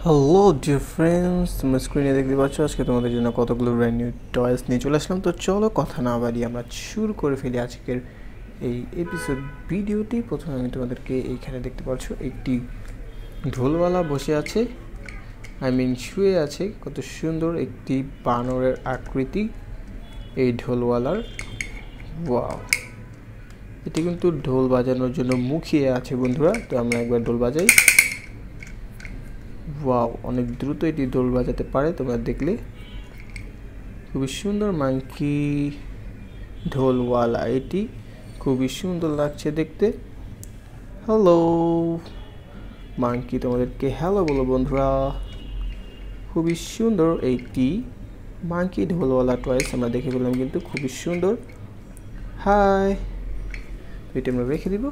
Hello dear friends, তোমরা স্ক্রিনে দেখতে পাচ্ছ আজকে তোমাদের জন্য কতগুলো ব্র্যান্ড নিউ টয়েস নিয়ে চলে আসলাম। তো চলো কথা না বাড়িয়ে আমরা শুরু করে ফেলি আজকের এই এপিসোড ভিডিওটি। প্রথমে আমি তোমাদেরকে এইখানে দেখতে পাচ্ছ একটি ঢোলওয়ালা বসে আছে, শুয়ে আছে। কত সুন্দর একটি বানরের আকৃতি এই ঢোলওয়ালার। ওয়াও, এটি কিন্তু ঢোল বাজানোর জন্য মুখিয়ে আছে বন্ধুরা। তো আমরা একবার ঢোল বাজাই। ওয়াও, অনেক দ্রুত এটি ঢোল বাজাতে পারে। তোমরা দেখলে খুবই সুন্দর মাংকি ঢোলওয়ালা, এটি খুবই সুন্দর লাগছে দেখতে। হ্যালো মাংকি, তোমাদেরকে হ্যালো বলো বন্ধুরা। খুবই সুন্দর এইটি মাংকি ঢোলওয়ালা টয়েস আমরা দেখে পেলাম, কিন্তু খুবই সুন্দর। হাই, এটি আমরা রেখে দিব।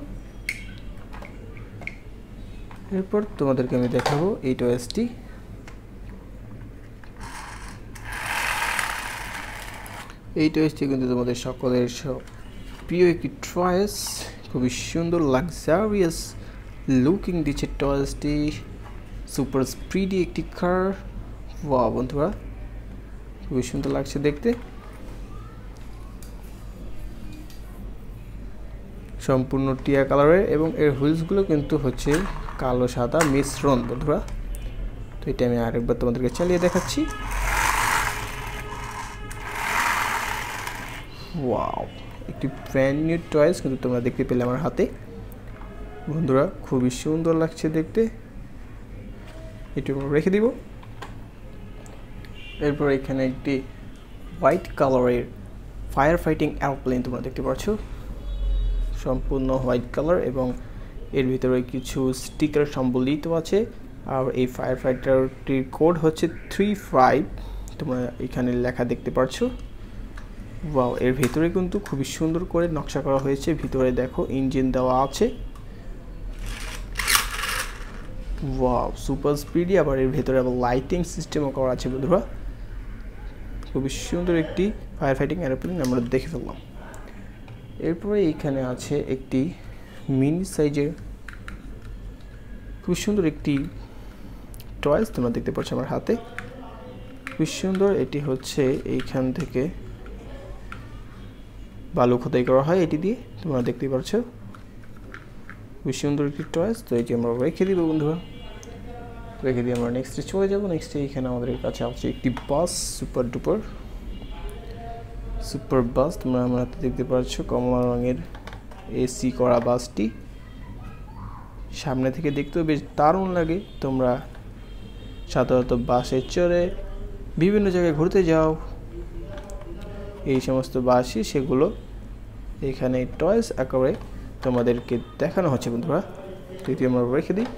এরপর তোমাদেরকে আমি দেখাবো এই টয়েসটি। এই টয়েসটি কিন্তু তোমাদের সকলের প্রিয় একটি টয়েস, খুবই সুন্দর লাক্সারিয়াস লুকিং দিচ্ছে টয়েসটি। সুপার স্পিডি একটি কার। ওয়াও বন্ধুরা, খুবই সুন্দর লাগছে দেখতে। সম্পূর্ণ টিয়া কালারের এবং এর হুইলসগুলো কিন্তু হচ্ছে কালো সাদা মিশ্রণ বন্ধুরা। তো এটা আমি আরেকবার তোমাদেরকে চালিয়ে দেখাচ্ছি। ওয়াও, একটি ব্র্যান্ড নিউ টয়েস কিন্তু তোমরা দেখতে পেলে আমার হাতে বন্ধুরা। খুবই সুন্দর লাগছে দেখতে। এটি রেখে দিব। এরপর এখানে একটি হোয়াইট কালারের ফায়ার ফাইটিং এরোপ্লেন তোমরা দেখতে পাচ্ছ, সম্পূর্ণ হোয়াইট কালার এবং এর ভিতরে কিছু স্টিকার সম্বলিত আছে। আর এই ফায়ার ফাইটারটির কোড হচ্ছে 35, তোমরা এখানে লেখা দেখতে পাচ্ছ। ওয়াও, এর ভিতরে কিন্তু খুবই সুন্দর করে নকশা করা হয়েছে। ভিতরে দেখো ইঞ্জিন দেওয়া আছে। Wow, super speedy. আবার এর ভিতরে আবার লাইটিং সিস্টেমও করা আছে বন্ধুরা। খুবই সুন্দর একটি ফায়ার ফাইটিং এরোপ্লেন আমরা দেখে ফেললাম। এরপরে এইখানে আছে একটি মিনি সাইজের খুব সুন্দর একটি টয়েস তোমরা দেখতে পাচ্ছ আমার হাতে। খুব সুন্দর, এটি হচ্ছে এইখান থেকে বালু খোদাই করা হয় এটি দিয়ে, তোমরা দেখতে পাচ্ছ। খুব সুন্দর একটি টয়েস। তো এটি আমরা রেখে দিব বন্ধুরা। রেখে দিয়ে আমরা নেক্সটে চলে যাব। নেক্সটে এইখানে আমাদের কাছে আছে একটি বাস, সুপার বাস। তোমরা আমার হাতে দেখতে পাচ্ছ কমলা রঙের এসি করা বাসটি। সামনে থেকে দেখতেও বেশ দারুণ লাগে। তোমরা সাধারণত বাসে চড়ে বিভিন্ন জায়গায় ঘুরতে যাও, এই সমস্ত বাসই সেগুলো এখানে টয়েস আকারে তোমাদেরকে দেখানো হচ্ছে বন্ধুরা। তো এটি আমরা রেখে দিই।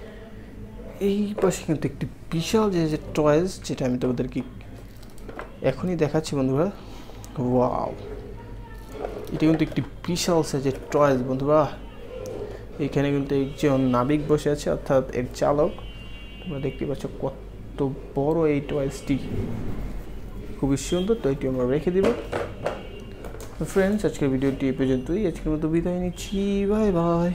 এই পাশে কিন্তু একটি বিশাল যে টয়েস, যেটা আমি তোমাদেরকে এখনই দেখাচ্ছি বন্ধুরা। ওয়াও, এটি কিন্তু একটি বিশাল সাইজের টয়েস বন্ধুরা। এখানে কিন্তু একজন নাবিক বসে আছে, অর্থাৎ এর চালক। তোমরা দেখতে পাচ্ছ কত বড় এই টয়েসটি, খুবই সুন্দর। তো এটি আমরা রেখে দিব। ফ্রেন্ডস, আজকের ভিডিওটি এ পর্যন্তই। আজকের মতো বিদায় নিচ্ছি। Bye bye.